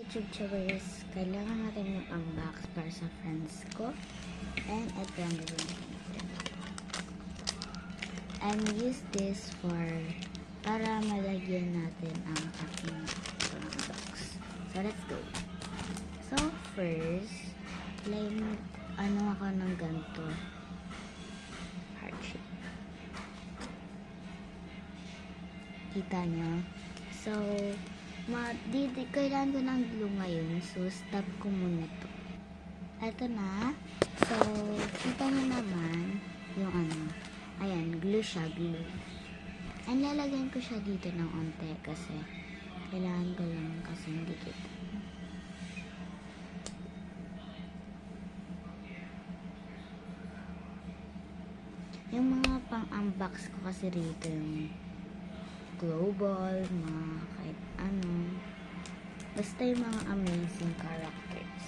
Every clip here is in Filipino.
YouTube viewers, kailangan natin yung unbox para sa friends ko. And ito ang gagawin natin. And use this para malagyan natin ang ating products. So let's go. So first, ako ng ganito. Heart shape. Kita nyo? So, kailangan ko ng glue ngayon. So, stop ko muna to. Ito na. So, kita nyo naman yung ayan, glue siya, glue. And lalagyan ko siya dito ng onte kasi kailangan ko lang kasi hindi kita. Yung mga pang-unbox ko kasi rito yung global, mga kahit ano. Basta yung mga amazing characters.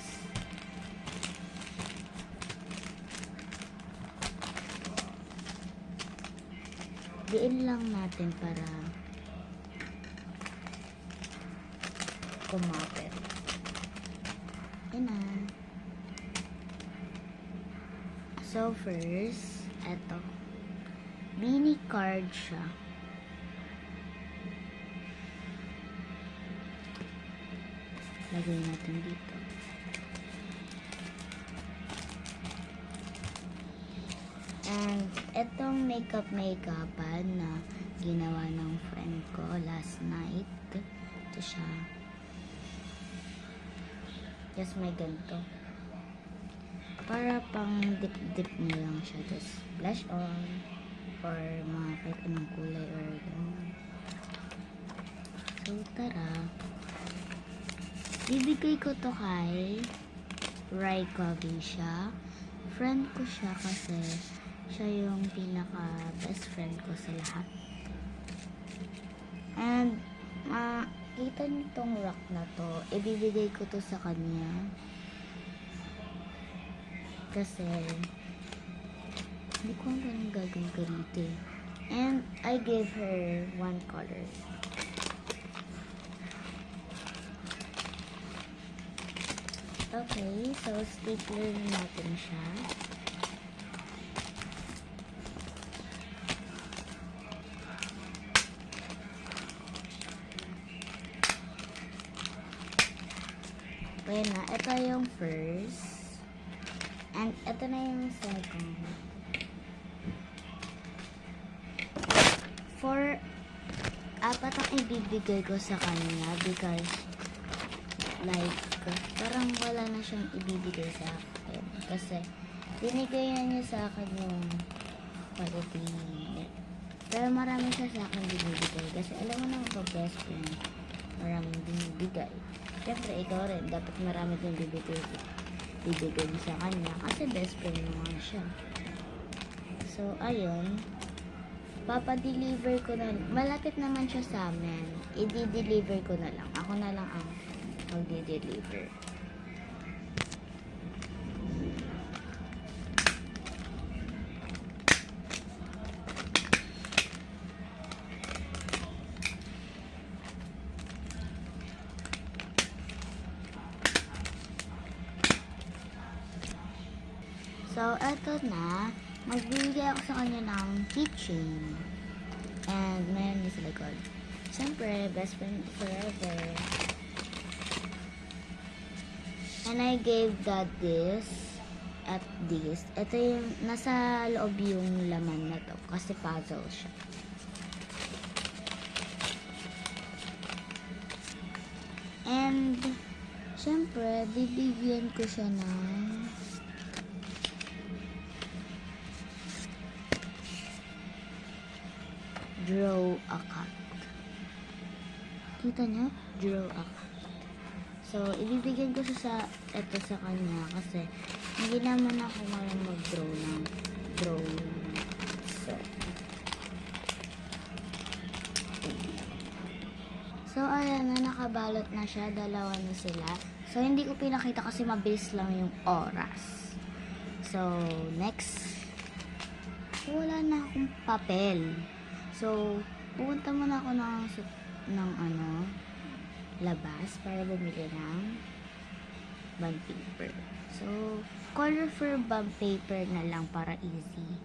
Diin lang natin para kumapit. Yan na. So first, eto. Mini card siya. Lagay natin dito. And etong makeup-makeupan na ginawa ng friend ko last night. Ito siya. Yes, may ganito. Para pang dip-dip nyo lang siya. Just blush on. Or mga kahit anong kulay or gano'n. So, tara. Bibigay ko to kay Rai Kavisha. Friend ko siya kasi siya yung pinaka best friend ko sa lahat. And kita niyo tong rock na to, ibibigay ko to sa kanya kasi hindi ko alam anong gagawin ko dito eh. And I gave her one color. Okay, so stapler natin siya. Okay na, ito yung first. And ito na yung second. Apat ang ibibigay ko sa kanya because like, parang wala na siyang ibibigay sa akin. Kasi, binigay na niya sa akin yung quality. Pero marami siya sa akin binibigay. Kasi alam mo naman pag best friend, maraming binibigay. Siyempre, ikaw rin, dapat marami din bibigay sa kanya. Kasi best friend mo nga siya. So, ayun. Papadeliver ko na. Malapit naman siya sa amin. I-deliver ko na lang. Ako na lang ang mag-deliver. So, eto na. Magbibigay ako sa kanya ng keychain. And, meron din sa likod. Siyempre, best friend forever. And I gave that this at this. Ito yung, nasa loob yung laman na to. Kasi puzzle siya. And, siyempre, bibigyan ko siya ng draw a cat. Kita niyo? Draw a cat. So, ibibigyan ko sa kanya kasi hindi naman ako marang mag-draw ng drawing. So, ayan na, nakabalot na siya. Dalawa na sila. So, hindi ko pinakita kasi mabilis lang yung oras. So, next. Wala na akong papel. So, pupunta muna ako ng labas para bumili ng bond paper. So, color for bond paper na lang para easy.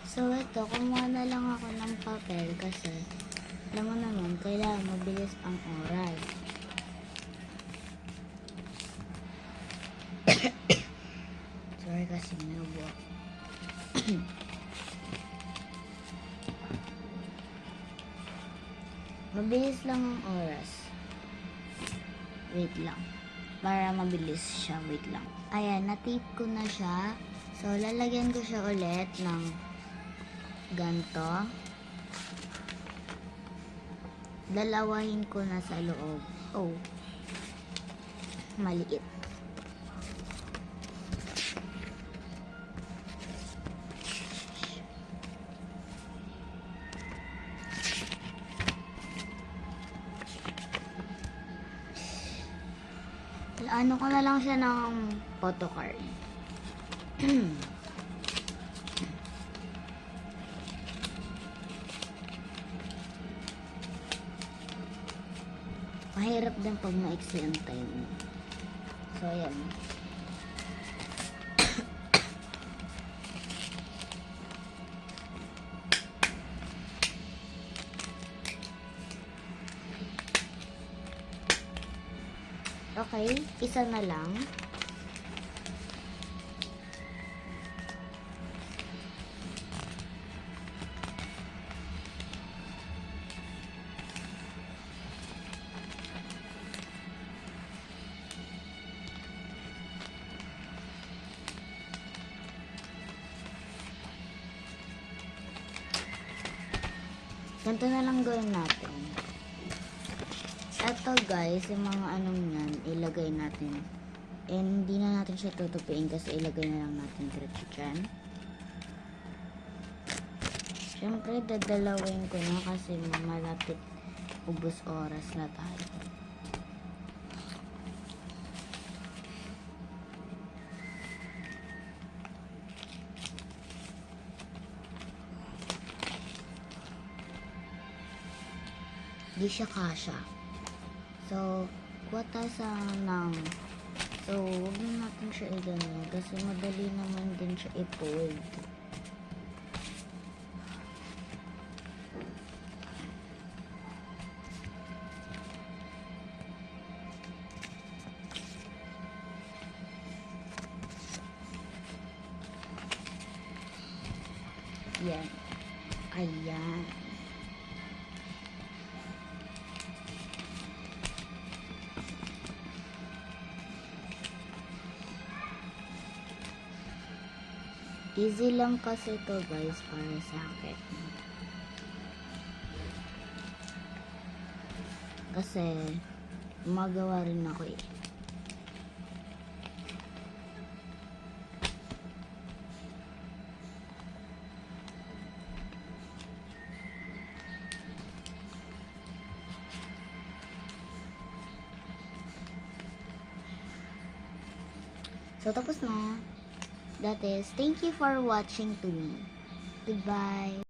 So, ito, kumuha na lang ako ng papel kasi alam mo naman, kailangan mabilis ang oras. Sorry kasi may ubo. Mabilis lang ang oras. Wait lang. Para mabilis siya. Wait lang. Ayan, na-tape ko na siya. So, lalagyan ko siya ulit ng ganto. Dalawahin ko na sa loob. Oh. Maliit. Ano ko na lang siya ng photocard. Mahirap din pag maiksi ang time. So, ayan. Okay, isa na lang. Ganito na lang gawin natin. Ito guys, yung mga anong yan, ilagay natin. And hindi na natin siya tutupiin kasi ilagay na lang natin diretso dyan. Siyempre, dadalawin ko na kasi malapit ubos oras na tayo. Di siya kasha. So, kuha tayo so, huwag na natin siya i-ganyan kasi madali naman din siya i-fold. Yan. Ayan. Easy lang kasi ito guys para sa akin. Kasi magawa rin ako eh. So tapos na. That is, thank you for watching to me. Goodbye.